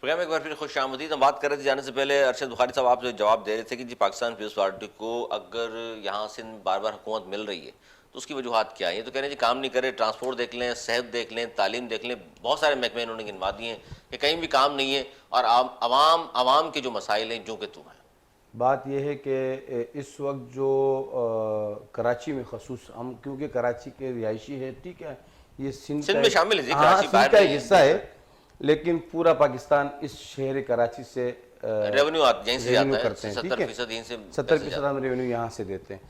Programme एक बार फिर खुश आमदीद। हम बात कर रहे थे जाने से पहले, अरशद बुखारी साहब आप जो जवाब दे रहे थे कि जी पाकिस्तान पीपल्स पार्टी को अगर यहाँ से बार बार हुकूमत मिल रही है तो उसकी वजूहत क्या है? ये तो कह रहे हैं जी काम नहीं करे, ट्रांसपोर्ट देख लें, सेहत देख लें, तालीम देख लें, बहुत सारे महकमे इन्होंने गिनवा दिए हैं कि कहीं भी काम नहीं है और आवाम के जो मसाइल हैं जो कि तुम हैं। बात यह है कि इस वक्त जो कराची में खसूस हम, क्योंकि कराची के रिहायशी है, ठीक है, ये सिंध में शामिल है, हाँ, सिंध का एक हिस्सा है, लेकिन पूरा पाकिस्तान इस शहर कराची से रेवेन्यू यहीं से जाता है, करते हैं, 70% यहीं से 70% हम रेवेन्यू यहाँ से देते हैं।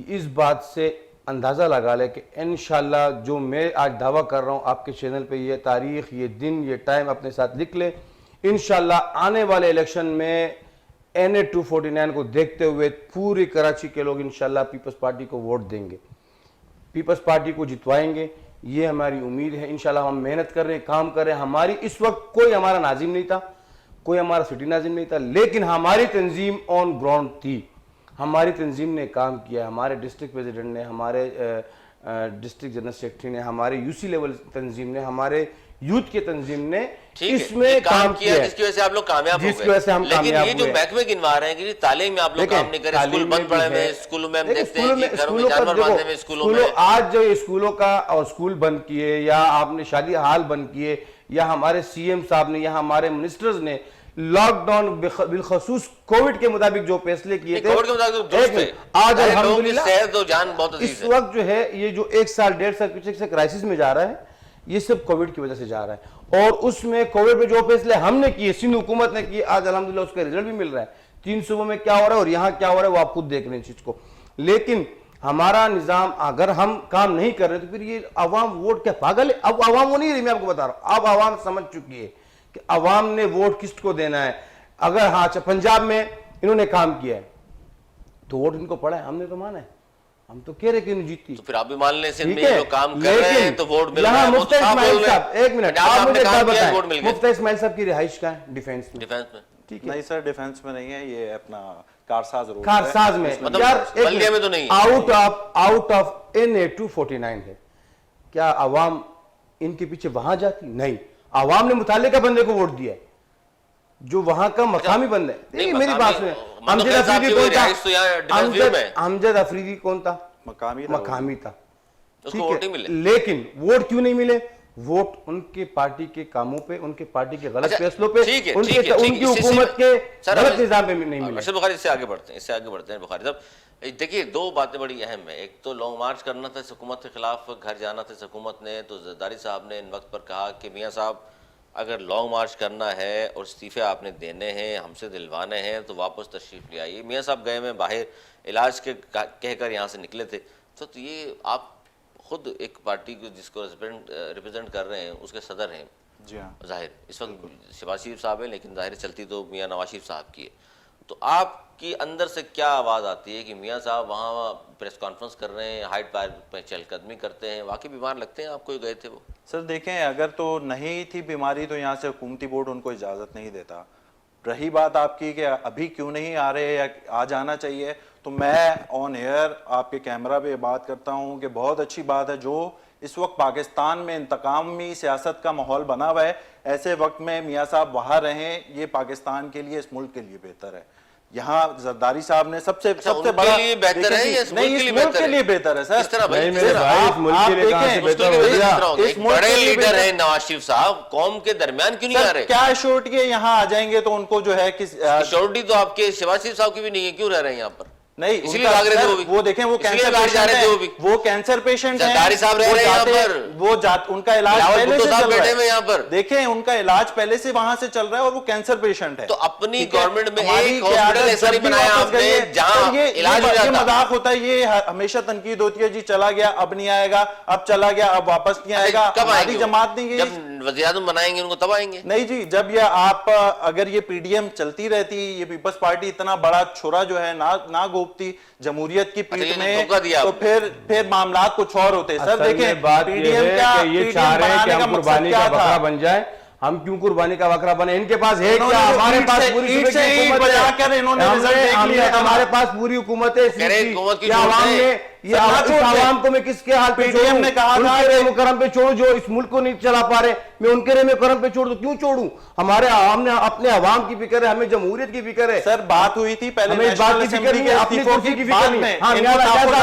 इस बात से अंदाज़ा लगा ले कि इंशाल्लाह जो मैं आज दावा कर रहा हूँ आपके चैनल पे, ये तारीख, ये दिन, ये टाइम अपने साथ लिख ले, इंशाल्लाह आने वाले इलेक्शन में NA 249 को देखते हुए पूरी कराची के लोग इंशाल्लाह पीपल्स पार्टी को वोट देंगे, पीपल्स पार्टी को जितवाएंगे, ये हमारी उम्मीद है। इंशाल्लाह हम मेहनत कर रहे हैं, काम कर रहे हैं। हमारी इस वक्त कोई हमारा नाजिम नहीं था, कोई हमारा सिटी नाजिम नहीं था, लेकिन हमारी तंजीम ऑन ग्राउंड थी, हमारी तंजीम ने काम किया। हमारे डिस्ट्रिक्ट प्रेसिडेंट ने, हमारे डिस्ट्रिक्ट जनरल सेक्रेटरी ने, हमारे UC लेवल तंजीम ने, हमारे यूथ के तंजीम ने इसमें काम किया, जिसकी वजह से आप लोग कामयाब हो गए। जिसकी वजह से हम कामयाब हुए। ये जो महकमे गिनवा रहे हैं कि तालीम में आप लोग काम नहीं कर रहे, स्कूल बंद पड़े हुए, स्कूलों में हम देखते हैं कि घरों में जानवर बांधे हुए, स्कूलों में आज जो स्कूलों का और स्कूल बंद किए, या आपने शादी हाल बंद किए, या हमारे CM साहब ने, या हमारे मिनिस्टर्स ने लॉकडाउन बिलखसूस कोविड के मुताबिक जो फैसले किए थे, आज अल्हम्दुलिल्लाह इस वक्त जो है ये जो 1 साल 1.5 साल पीछे से क्राइसिस में जा रहा है, ये सब कोविड की वजह से जा रहा है। और उसमें कोविड में जो फैसले हमने किए, सिंध हुकूमत ने किए, आज अल्हम्दुलिल्लाह उसका रिजल्ट भी मिल रहा है। 3 सूबों में क्या हो रहा है और यहाँ क्या हो रहा है वो आप खुद देख रहे हैं चीज को। लेकिन हमारा निजाम, अगर हम काम नहीं कर रहे तो फिर ये अवाम वोट क्या पागल है? अब अवाम वो नहीं रही, मैं आपको बता रहा हूँ, अब अवाम समझ चुकी है कि अवाम ने वोट किसको देना है। अगर हाँ पंजाब में इन्होंने काम किया है तो वोट इनको पड़ा है, हमने तो माना है, हम तो कह रहे कि नहीं जीती, तो फिर आप भी मान लें सिंध में जो काम कर रहे हैं तो वोट मिल रहा है। मुफ्ती इस्माइल साहब, एक मिनट, आप मुझे क्या बताएं, मुफ्ती इस्माइल साहब की रिहाइश का है डिफेंस में, ठीक है? नहीं सर, डिफेंस में नहीं है, ये अपना कारसाज रोड, कारसाज में, यार बल्दिया में तो नहीं, आउट ऑफ NA 249 है। क्या अवाम इनके पीछे वहां जाती? नहीं, अवाम ने मुतालिका बंदे को वोट दिया जो वहां का मकामी बंदा है। मेरी बात सुनिए, अमजद अफरीदी कौन था? अमजद अफरीदी कौन था? मकामी था, ठीक है, लेकिन वोट क्यों नहीं मिले? वोट उनके पार्टी के कामों पे, उनके पार्टी के गलत फैसलों पे, उनकी हुकूमत के गलत निजाम पे नहीं मिले। बुखारी इससे आगे बढ़ते हैं, बुखारी साहब देखिए, 2 बातें बड़ी अहम है। एक तो लॉन्ग मार्च करना था हुकूमत के खिलाफ, घर जाना था हुकूमत ने, तो जरदारी साहब ने इन वक्त पर कहा कि मियाँ साहब अगर लॉन्ग मार्च करना है और इस्तीफे आपने देने हैं, हमसे दिलवाने हैं, तो वापस तशरीफ ले आइए। मियाँ साहब गए में बाहर इलाज के कहकर यहाँ से निकले थे, तो ये आप खुद एक पार्टी को जिसको रिप्रेजेंट कर रहे हैं उसके सदर हैं, जी हाँ, जाहिर इस वक्त शहबाज शरीफ साहब है, लेकिन जाहिर चलती तो मियाँ नवाज शरीफ साहब की है। तो आपकी अंदर से क्या आवाज़ आती है कि मियाँ साहब वहाँ प्रेस कॉन्फ्रेंस कर रहे हैं, हाइट पार्क में चहलकदमी करते हैं, वाकई बीमार लगते हैं आपको? गए थे वो? सर देखें, अगर तो नहीं थी बीमारी तो यहाँ से हुकूमती बोर्ड उनको इजाज़त नहीं देता। रही बात आपकी कि अभी क्यों नहीं आ रहे या आ जाना चाहिए, तो मैं ऑन एयर आपके कैमरा पे बात करता हूँ कि बहुत अच्छी बात है जो इस वक्त पाकिस्तान में इंतकामी सियासत का माहौल बना हुआ है, ऐसे वक्त में मियाँ साहब वहाँ रहें, ये पाकिस्तान के लिए, इस मुल्क के लिए बेहतर है। यहाँ जरदारी साहब ने सबसे बड़ा बेहतर है, नहीं इस मुल्क के लिए बेहतर है सर। आप देखें, बड़े लीडर है नवाज शरीफ साहब, कौम के दरमियान क्यों नहीं आ रहे? क्या श्योरिटी है यहाँ आ जाएंगे तो उनको जो है कि श्योरिटी तो आपके शहबाज शरीफ साहब की भी नहीं है, क्यों रह रहे हैं यहाँ पर? नहीं, इसलिए भाग रहे थे वो देखें, वो कैंसर पेशेंट है, वो कैंसर पेशेंट है, साहब रह रहे हैं यहाँ पर, वो उनका इलाज पहले से चल रहा है यहाँ पर, देखें उनका इलाज पहले से वहां से चल रहा है और वो कैंसर पेशेंट है। तो अपनी गवर्नमेंट में एक हॉस्पिटल ऐसा नहीं बनाया आपने जहां इलाज हो जाता? मजाक होता है, ये हमेशा तनकीद होती है, जी चला गया अब नहीं आएगा, अब चला गया अब वापस नहीं आएगा, कब आएगी जमात नहीं, जब वज़ीर-ए-आज़म बनाएंगे उनको तब आएंगे। नहीं जी, जब ये आप अगर ये PDM चलती रहती, ये पीपल्स पार्टी इतना बड़ा छोरा जो है ना गोपती जमहूरियत की पीठ में, तो फिर मामलात कुछ और होते। सर देखें, बात PDM क्या, ये चाह रहे हैं कि हम कुर्बानी का बकरा बन जाए, हम क्यों कुर्बानी का बकरा बने? इनके पास है क्या? इन्होंने हमारे ईंट पास से- पूरी ईंट से ईंट हुकूमत है। बजाकर इन्होंने रिजल्ट देख लिया था। हमारे पास पूरी हुकूमत है। कह रहे हैं हुकूमत की ये छोड़ आवाम दे। ने ये सर, ना इस छोड़ दे। आवाम को मैं किसके हाल पे पीडीएम छोड़ूं? ने कहा था उनके कि- रहमो करम पे छोड़ू जो इस मुल्क को नहीं चला पा रहे। मैं उनके रहमो करम पे छोड़ दूं, क्यों छोड़ूं? हमारे आवाम ने अपने आवाम की फिक्र है, हमें जमहूरियत की फिक्र है। सर बात हुई थी पहले हमें इस बात की फिक्र नहीं है, अपनी कुर्सी की फिक्र नहीं है। हाँ, मियां साहब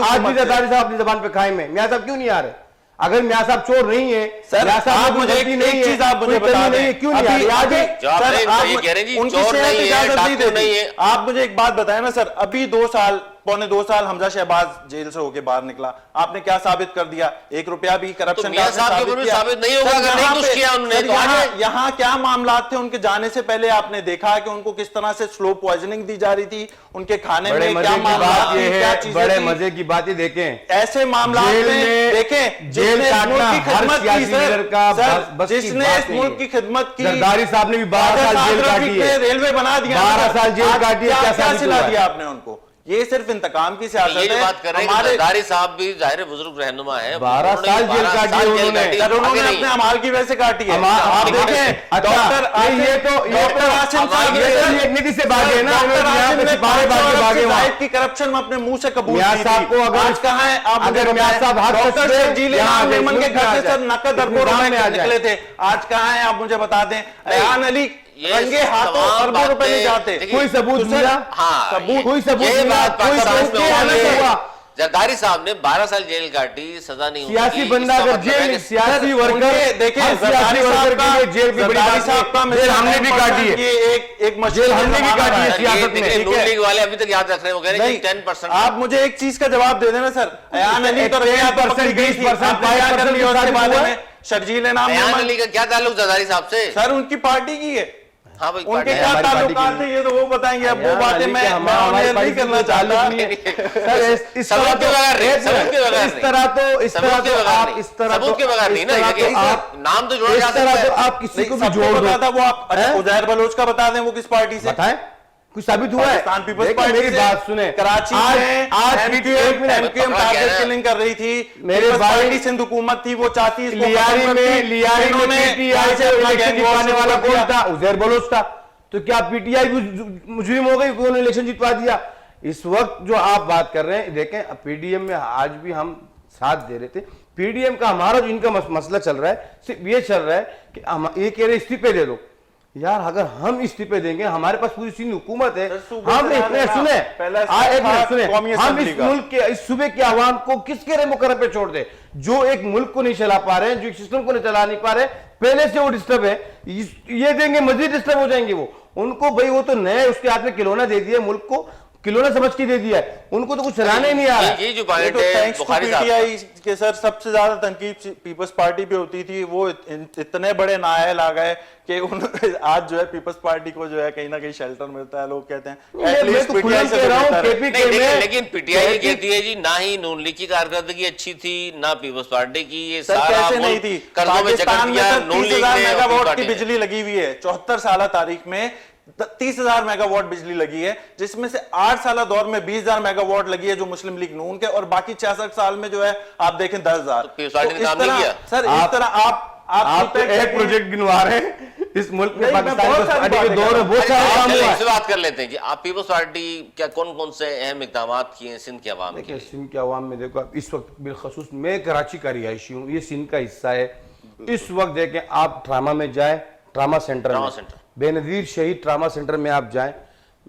आज भी जरदारी साहब अपनी जबान पे कायम है। मियां साहब क्यों नहीं आ रहे? अगर मियां साहब चोर नहीं है, सर, मियां साहब आप में कोई मुझे गलती एक नहीं है, चीज आप मुझे कोई बता कमी दें, नहीं है, क्यों नहीं आ अभी- रहे? आज अभी- जवाब सर, नहीं, आप ये कह रहे हैं जी, उनकी चोर सेहत नहीं है, इजाजत डाकू नहीं देती। नहीं है। आप मुझे एक बात बताएं ना सर, अभी 2 साल पौने 2 साल हमजा शहबाज जेल से होके बाहर निकला, आपने क्या साबित कर दिया? 1 रुपया भी करप्शन तो मियां साहब के ऊपर भी साबित नहीं होगा, अगर नहीं कुछ किया उन्होंने तो आ जाए। यहाँ क्या मामलात थे उनके जाने से पहले? आपने देखा कि उनको किस तरह से स्लो पॉइजनिंग दी जा रही थी, उनके खाने बड़े में मजे क्या की मामलात बात थी, ये क्या है, चीजें बड़े थी? मजे की बात ये देखें, ऐसे मामलात जेल में में देखें जेल जिसने इस काटना मुल्क की हर खिदमत की सियासी लीडर का सर, बस की जिसने बात इस नहीं मुल्क है। की खिदमत की, जरदारी साहब ने भी 12 साल जेल काटी है। रेलवे बना दिया, 12 साल जेल आज काटी है, क्या क्या साबित सिला हुआ है? दिया आपने उनको? ये सिर्फ इंतकाम की सियासत ये जो है। बात कर रहे हैं कि हमारे जरदारी साहब भी जाहिर है बुजुर्ग रहनुमा है, 12 साल जेल काटी है उन्होंने। सर, उन्होंने अपने अमाल की वजह से काटी है। आप देखें अच्छा, ये तो डॉक्टर आसिम साहब ये तो एक नीति से भागे ना, डॉक्टर यहाँ आसिम पे ने सिपाही भागे वहाँ। की करप्शन में अपने मुंह से कबूल मियां की साहब थी। को अगर आज कहाँ है? आप मुझे अगर मियां बताएं। साहब हाथ डॉक्टर कस दे, शर्जील यहाँ इमाम पे मेमन के मुल्क में घर आ से जाए, सर नकद अरबों निजाम में आ रुपए जाए। निकले थे। आज कहाँ है? आप मुझे बता दें। अयान अली ये रंगे हाथों तमाम अरबों रुपए नहीं बातें- जाते। देखिए, कोई सबूत तो सर, मिला? हाँ, सबूत- कोई सबूत ये मिला? बात कोई पाकिस्तान सबूत में क्या हुआ है। हुआ? जरदारी साहब ने 12 साल जेल काटी, सजा नहीं हुई। सियासी बंदा इसका अगर मतलब है जेल कि सियासी उनके वर्कर देखिए हर जरदारी सियासी साहब वर्कर का के लिए जेल की बड़ी जरदारी बात साहब का नहीं। जेल हमने भी काटी है। एक जेल हमने भी काटी है सर, ये सियासत में, देखिए, ठीक नून है। लीग वाले अभी तक याद रख रहे हैं, वो कह रहे हैं नहीं, कि 10% आप मुझे एक चीज का जवाब दे देना सर। अयान अली तो रंगे हाथों पकड़ी गई थी, 20% आपने क्या कर लिया उसके बारे में? शर्जील इमाम अयान मेमन अली का क्या ताल्लुक जरदारी साहब से? सर उनकी पार्टी की है। हाँ भाई, उनके पार्टी- क्या हमारी पार्टी ताल्लुकात की थे ये तो वो बताएंगे। अब वो यार, बातें अली मैं के हमारी नहीं पार्टी से करना कोई ताल्लुक चाहता। नहीं है। सर, इस सबूत तरह के बगैर नहीं, सबूत के बगैर इस नहीं। तरह तो इस तरह सबूत के तो बगैर आप नहीं। इस तरह सबूत के बगैर नहीं ना, इस तरह ये तो आप नाम तो जोड़ा जा इस तरह सकता तो है। आप किसी को भी सबको जोड़ दो। पता था वो आप हैं? उजैर बलोच का बता दें वो किस पार्टी से? बताएं, कुछ साबित हुआ है? पाकिस्तान पीपल्स देखिए, पार्टी मेरी से, बात सुने। कराची आज में एक मिनट, एमक्यूएम पकड़ा टारगेट गया। किलिंग कर रही थी। मेरे पीपल्स भाई, पार्टी सिंध हुकूमत थी, वो चाहती इसको लियारी खत्म में करती। लियारी में इन्होंने पीटीआई से अपना इलेक्शन गैंग वॉर जितवाने शुरू वाला कर कौन दिया। था? उजैर बलोच था। तो क्या पीटीआई मुजरिम हो गई, उन्होंने इलेक्शन जितवा दिया? इस वक्त जो आप बात कर रहे हैं, देखें पीडीएम में आज भी हम साथ दे रहे थे। पीडीएम का हमारा जो इनका मसला चल रहा है सिर्फ ये चल रहा है कि हम ये कह रहे इस्तीफे दे दो। यार अगर हम इस्तीफे देंगे, हमारे पास पूरी सिंध हुकूमत है, हम इतने सुने एक मिनट सुने, हम इस मुल्क के इस सूबे के आवाम को किसके रे मुकर्रम पे छोड़ दे? जो एक मुल्क को नहीं चला पा रहे हैं, जो एक सिस्टम को नहीं चला नहीं पा रहे, पहले से वो डिस्टर्ब है, ये देंगे मजीद डिस्टर्ब हो जाएंगे वो। उनको भाई वो तो नए उसके हाथ में खिलौना दे दिया, मुल्क को खिलौना समझ के दे दिया है, उनको तो कुछ चलाने ही नहीं आ रहा है। ये जो ये पॉइंट तो है थैंक्स टू बुखारी साहब, पीटीआई के सर सबसे ज्यादा तनकीद पीपल्स पार्टी पे होती थी। वो इतने बड़े नायल आ गए कि आज जो है पीपल्स पार्टी को जो है कहीं ना कहीं शेल्टर मिलता है। लोग कहते हैं मैं एटलीस्ट तो पीटीआई खुद से कह रहा हूं, बेहतर है। केपी नहीं, के में लेकिन पीटीआई कहती है जी ना ही नून लीग की कारकर्दगी अच्छी थी ना पीपल्स पार्टी की। ये सर सारा कैसे नहीं मुल्क थी? कर्जों में जकड़ पाकिस्तान में दिया सर नून लीग 30,000 ने, मेगावाट पार्टी की ने। बिजली लगी हुई है। 74 साल तारीख में 30,000 मेगावाट बिजली लगी है, जिसमें से 8 साल दौर में 20,000 मेगावाट लगी है जो मुस्लिम लीग नून के, और बाकी 66 साल में जो है आप देखें 10,000। तो पीपल्स पार्टी ने काम नहीं किया। सर इस तरह आप तो एक प्रोजेक्ट गिनवा रहे हैं इस मुल्क में, नहीं, मैं पाकिस्तान बहुत सारी पार्टी के बातें दौर में बहुत सारा काम हुआ इससे है। बात कर लेते हैं जी। आप पीपल्स पार्टी क्या कौन कौन से अहम इकदाम किए हैं सिंध के अवाम के देखिए लिए? सिंध के अवाम में देखो, इस वक्त बिलखसूस मैं कराची का रिहायशी हूँ, ये सिंध का हिस्सा है। इस वक्त देखें आप ट्रामा में जाए, ट्रामा सेंटर में, बेनजीर शहीद ट्रामा सेंटर में आप जाएं,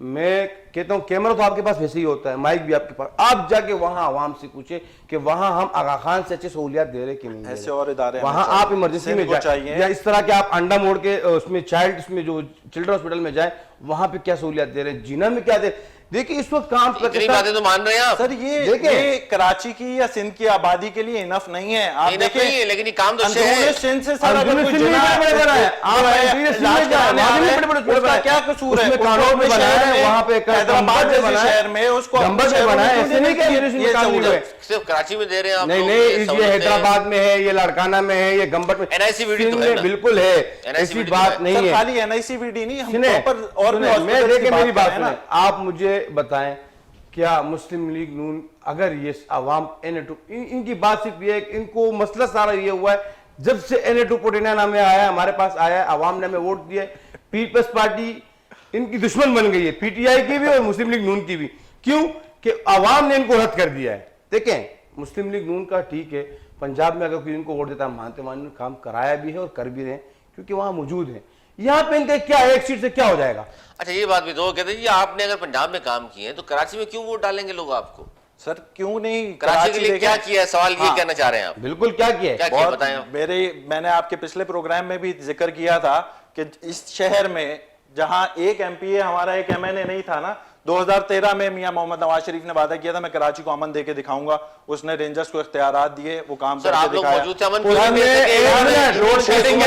मैं कहता हूं कैमरा तो आपके पास वैसे ही होता है, माइक भी आपके पास, आप जाके वहां आवाम से पूछे कि वहां हम आगा खान से अच्छी सहूलियात दे रहे कि नहीं दे ऐसे रहे। और इदारे वहां हमें आप चाहिए। इमरजेंसी सिंध में को जाए चाहिए। या इस तरह के आप अंडा मोड़ के उसमें चाइल्ड उसमें जो चिल्ड्रन हॉस्पिटल में जाए, वहां पे क्या सहूलियात दे रहे हैं, जिना में क्या दे। देखिए इस वक्त काम इतनी बातें तो मान रहे हैं आप? सर ये कराची की या सिंध की आबादी के लिए इनफ नहीं है। आप इनफ देखिए नहीं है, लेकिन ये काम तो अंदरूनी है। सिंध से सर अगर अंदरूनी कोई सिंध में जिना बड़े बड़ा है, आप जो है, अंदरूनी सिंध में इलाज जाए, कराने वहां भी आ रहे बड़े बड़े हैं, उसका बड़े क्या कसूर है? उसमें उसको कानून अपने में बनाया शहर है, में, वहां पे एक हैदराबाद गंबद जैसे बनाया है। शहर में उसको अपने गंबद में शहरों बनाया है, में ऐसे नहीं कि ये अंदरूनी सिंध कानून सहूलत। है। सिर्फ कराची में दे रहे हैं आप नहीं लोग, नहीं, ये सहूलतें। हैदराबाद में है, ये लाड़काना में है, ये गंबट में, NICVD तो सिंध है में ना? बिल्कुल है, NICVD ऐसी तो बात है। नहीं सर है। खाली एनआईसीवीडी नहीं, हम सुने, प्रॉपर और भी सुने, मैं हॉस्पिटल्स की देखे मेरी बात कर रहे हैं सुने, आप मुझे बताएं क्या मुस्लिम लीग नून अगर ये अवाम इनकी बात सिर्फ ये है कि इनको मसला सारा ये हुआ है जब से NA-249 हमें आया, हमारे पास आया, आवाम ने हमें वोट दिया, पीपल्स पार्टी इनकी दुश्मन बन गई है, PTI की भी और मुस्लिम लीग नून की भी। क्यों कि आवाम ने इनको रद्द कर दिया है। देखें, मुस्लिम लीग नून का ठीक है, पंजाब में अगर कोई इनको वोट देता है, मानते मानते काम कराया भी है और कर भी रहे हैं, क्योंकि वहां मौजूद है। यहाँ पे इनका क्या है, एक सीट से क्या हो जाएगा? अच्छा, ये बात भी तो कहते हैं, आपने अगर पंजाब में काम किए हैं तो कराची में क्यों वोट डालेंगे लोग आपको? सर क्यों नहीं? कराची के लिए क्या किया है, सवाल ये कहना चाह रहे हैं आप? बिल्कुल, क्या किया है, क्या किया बताएं। मैंने आपके पिछले प्रोग्राम में भी जिक्र किया था कि इस शहर में जहां एक MPA हमारा एक MNA नहीं था ना, 2013 में मियां मोहम्मद नवाज शरीफ ने वादा किया था मैं कराची को अमन देके दिखाऊंगा, उसने रेंजर्स को इख्तियारात दिए, वो काम सर, करके आप लोग दिखाया। मौजूद थे अमन लोड शेडिंग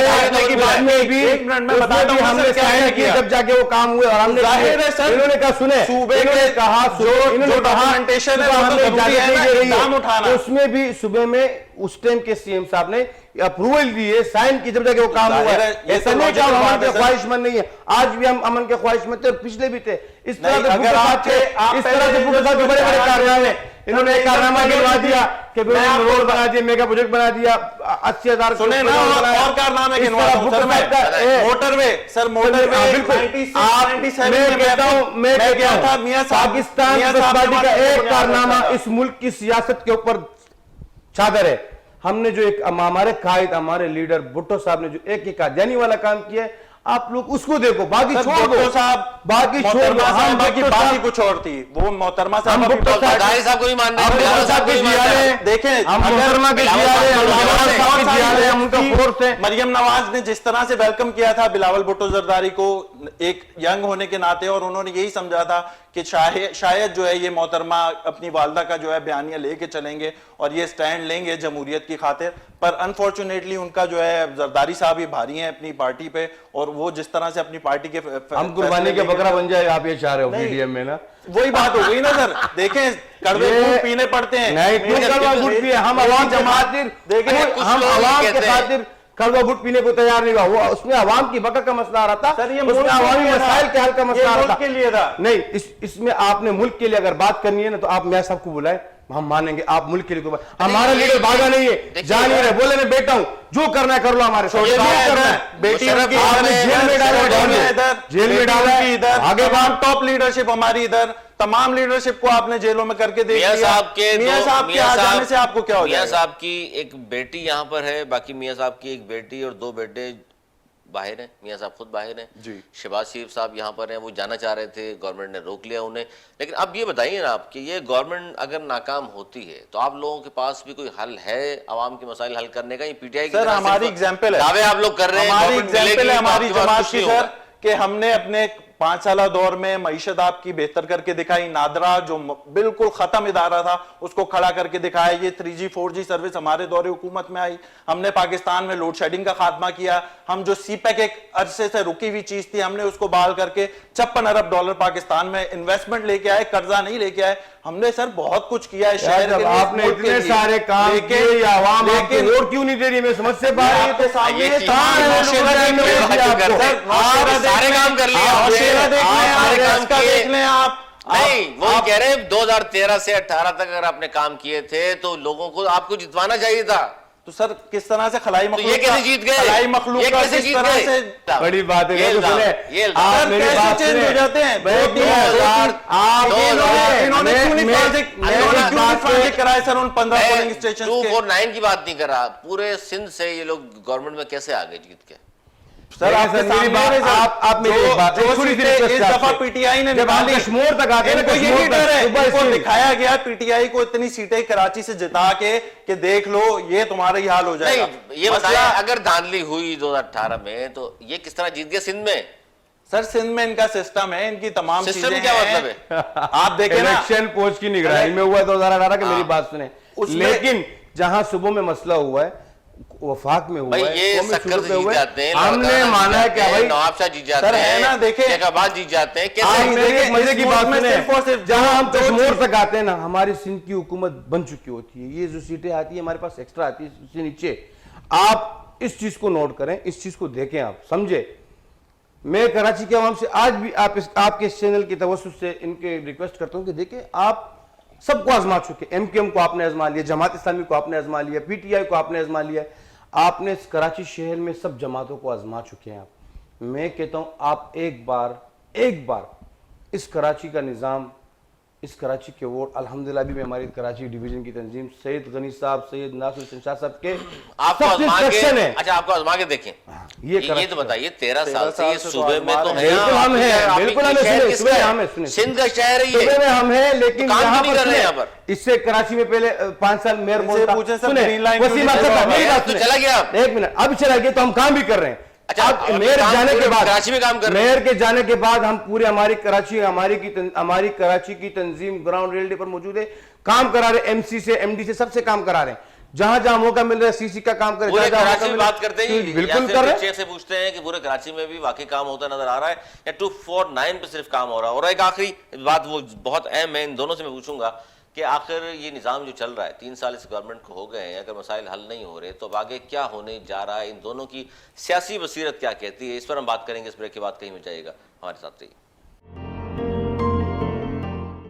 की बात में भी एक मिनट में बताता हूं हमने क्या साइन किए, जब जाके वो काम हुए और हमने जाहिर है सर, इन्होंने कहा सुने, सूबे इन्होंने के कहा जो डॉक्यूमेंटेशन है वो तो जरूरी है ना, इल्जाम उठाना। तो उसमें भी सुबह में उस टाइम के CM साहब ने अप्रूवल दिए, साइन की, जब जाके वो काम हुआ है। ऐसा नहीं कि हम अमन के ख्वाहिशमंद नहीं है, आज भी हम अमन के ख्वाहिशमंद थे और पिछले भी थे। इस तरह से अगर इस तरह से बड़े बड़े कार्यालय इन्होंने एक कारनामा गिनवा दिया कि रोड बना दिया, मेगा प्रोजेक्ट बना दिया, 80,000 सुने ना, और कारनामे गिनवाता हूं सर मैं। मोटरवे सर, मोटरवे बिल्कुल, मैं गया था मियां साहब, पाकिस्तान पीपल्स पार्टी का एक कारनामा इस मुल्क की सियासत के ऊपर चादर है। हमने जो एक हमारे कायद, हमारे लीडर भुट्टो साहब ने जो एक कादियानी वाला काम किया है, आप लोग उसको देखो, बाकी छोड़ दो साहब, बाकी छोड़ दो। हम बाकी बात ही कुछ और थी, वो मोहतरमा साहब दारी साहब को भी मान रहे हैं, देखें, मरियम नवाज ने जिस तरह से वेलकम किया था बिलावल भुट्टो जरदारी को एक यंग होने के नाते, और उन्होंने यही समझा था कि शायद जो है ये मोहतरमा अपनी वालदा का जो है बयानिया लेके चलेंगे और ये स्टैंड लेंगे जमहूरियत की खातिर, पर अनफॉर्चुनेटली उनका जो है जरदारी साहब ही भारी हैं अपनी पार्टी पे, और वो जिस तरह से अपनी पार्टी के हम कुर्बानी के बकरा बन जाए, आप ये चाह रहे हो मीडियम में ना, वही बात हो गई ना सर। देखें, कड़वे दूध पीने पड़ते हैं, नहीं कड़वा दूध पिए, हम आवाम के खातिर, देखें हम आवाम के खातिर कड़वा दूध पीने को तैयार नहीं हुआ, वो उसमें आवाम की बका का मसला आ रहा था सर, ये उसमें आवामी मसाइल के हल का मसला आ रहा था के लिए था। नहीं, इसमें आपने मुल्क के लिए अगर बात करनी है ना, तो आप मियां साहब को बुलाए, हम मानेंगे आप मुल्क के लिए। हमारा लीडर भागा नहीं है, जा नहीं रहे, बोले मैं बेटा हूं, जो करना है कर लो, हमारे साथ करना है। बेटी जेल में डाला, जेल में डाला, इधर आगे बात, टॉप लीडरशिप हमारी इधर, तमाम लीडरशिप को आपने जेलों में करके देख लिया। मियां साहब के आ जाने से आपको क्या हो जाएगा? मियां साहब की एक बेटी यहाँ पर है, बाकी मियां साहब की एक बेटी और 2 बेटे बाहर हैं, मियां साहब खुद बाहर हैं जी। शहबाज शरीफ साहब यहाँ पर हैं, वो जाना चाह रहे थे, गवर्नमेंट ने रोक लिया उन्हें। लेकिन अब ये बताइए ना आप कि ये गवर्नमेंट अगर नाकाम होती है तो आप लोगों के पास भी कोई हल है आवाम के मसाइल हल करने का? ये PTI की सर हमारी एग्जाम्पल है, दावे आप लोग कर रहे हैं, हमारी एग्जाम्पल है हमारी जमात की सर, कि हमने अपने 5 साल दौर में मईशत आपकी बेहतर करके दिखाई, नादरा जो बिल्कुल खत्म इदारा था उसको खड़ा करके दिखाया, ये 3G 4G सर्विस हमारे दौरे हुकूमत में आई, हमने पाकिस्तान में लोड शेडिंग का खात्मा किया, हम जो CPEC एक अरसे से रुकी हुई चीज थी हमने उसको बहाल करके $56 अरब पाकिस्तान में इन्वेस्टमेंट लेके आए, कर्जा नहीं लेके आए। हमने सर बहुत कुछ किया है शहर के लिए, आपने इतने सारे काम किए, आवाम आपको वोट क्यों नहीं दे रही? मैं समझ से बाहर है, तो सामने सारे काम कर लिया, देख लें आप। नहीं, वो कह रहे हैं 2013 से 18 तक अगर आपने काम किए थे तो लोगों को आपको जितवाना चाहिए था। तो सर किस तरह से खलाई मखलूक, ये कैसे जीत गए? खलाई मखलूक ये कैसे जीत गए? बड़ी बात है, ये आप मेरी बात चेंज हो जाते हैं। इन्होंने क्यों नहीं प्रोजेक्ट कराए सर उन 15 पोलिंग स्टेशन? 249 की बात नहीं करा, पूरे सिंध से ये लोग गवर्नमेंट में कैसे आ गए जीत के? सर आपके सामने आप मेरी एक बात, इस दफा PTI ने कश्मीर तक आते हैं, यही डर है, इनको दिखाया गया PTI को इतनी सीटें कराची से जिता के कि देख लो ये तुम्हारा ही हाल हो जाएगा। ये बताया अगर धांधली हुई 2018 में तो ये किस तरह जीत गया सिंध में? सर सिंध में इनका सिस्टम है, इनकी तमाम सिस्टम क्या मतलब है? आप देखें ना, इलेक्शन पोस्ट की निगरानी में हुआ 2018 की, मेरी बात सुने, लेकिन जहां सुबह में मसला हुआ है, वफाक में हुआ है, ये शक्कर से जीत जाते हैं, हमने माना है क्या भाई नवाबशाह जीत जाते हैं, है ना, देखें शेखाबाद जीत जाते हैं, कैसे मजे की बात सुने, जहां हम कश्मीर तक आते हैं ना, हमारी सिंध की हुकूमत बन चुकी होती है, ये जो सीटें आती है हमारे पास एक्स्ट्रा आती है उससे नीचे। आप इस चीज को नोट करें, इस चीज को देखें, आप समझे। मैं कराची के अवाम से आज भी आपके इस चैनल की तवज्जो से इनके रिक्वेस्ट करता हूं कि देखें, आप सबको आजमा चुके, MKM को आपने आजमा लिया, जमात इस्लामी को आपने आजमा लिया, PTI को आपने आजमा लिया, आपने इस कराची शहर में सब जमातों को आजमा चुके हैं। आप, मैं कहता हूं आप एक बार इस कराची का निज़ाम, इस कराची के वोट, अल्हम्दुलिल्लाह भी हमारी कराची डिवीजन की तंजीम सैयद गनी साहब, सैयद नासिर हुसैन शाह साहब के आपको आजमा के, है। अच्छा आपको आजमा के देखें, ये तो बताइए 13 साल से ये सूबे में तो है, बिल्कुल हम हैं, बिल्कुल हम हैं, सुबह हम हैं, सिंध का शहर है ये, सुबह में हम हैं, लेकिन काम यहाँ क्यों नहीं कर रहे हैं यहाँ पर पर? इससे कराची में पहले 5 साल मेयर बोलता, पूछे सब सुने, ग्रीन लाइन वसीम क्यों अख्तर नहीं साहब, मेरी बात तो सुने। चला गया आप? एक मिनट, अब चला गया तो हम काम भी कर रहे हैं। अच्छा, अब अब मेयर काम जाने पूरे के बाद, कराची में काम कर रहे हैं। मेयर के जाने के बाद हम पूरे हमारी कराची की तंजीम ग्राउंड रियलिटी पर मौजूद है, काम करा रहे, एमसी से, एमडी से, सबसे काम करा रहे हैं। जहां जहां मौका मिल रहा है सीसी का काम करें, पूरे जहां जहां कराची मौका में मिल रहा बात है, करते हैं, बिल्कुल कर रहे हैं। चेक से पूछते हैं कि पूरे कराची में भी वाकई काम होता नजर आ रहा है या 249 पे सिर्फ काम हो रहा है? और एक आखिरी बात वो बहुत अहम है, इन दोनों से मैं पूछूंगा कि आखिर ये निज़ाम जो चल रहा है, 3 साल इस गवर्नमेंट को हो गए हैं, अगर मसाइल हल नहीं हो रहे तो अब आगे क्या होने जा रहा है? इन दोनों की सियासी बसीरत क्या कहती है? इस पर हम बात करेंगे इस ब्रेक के बाद, कहीं मिल जाएगा, हमारे साथ रहिए।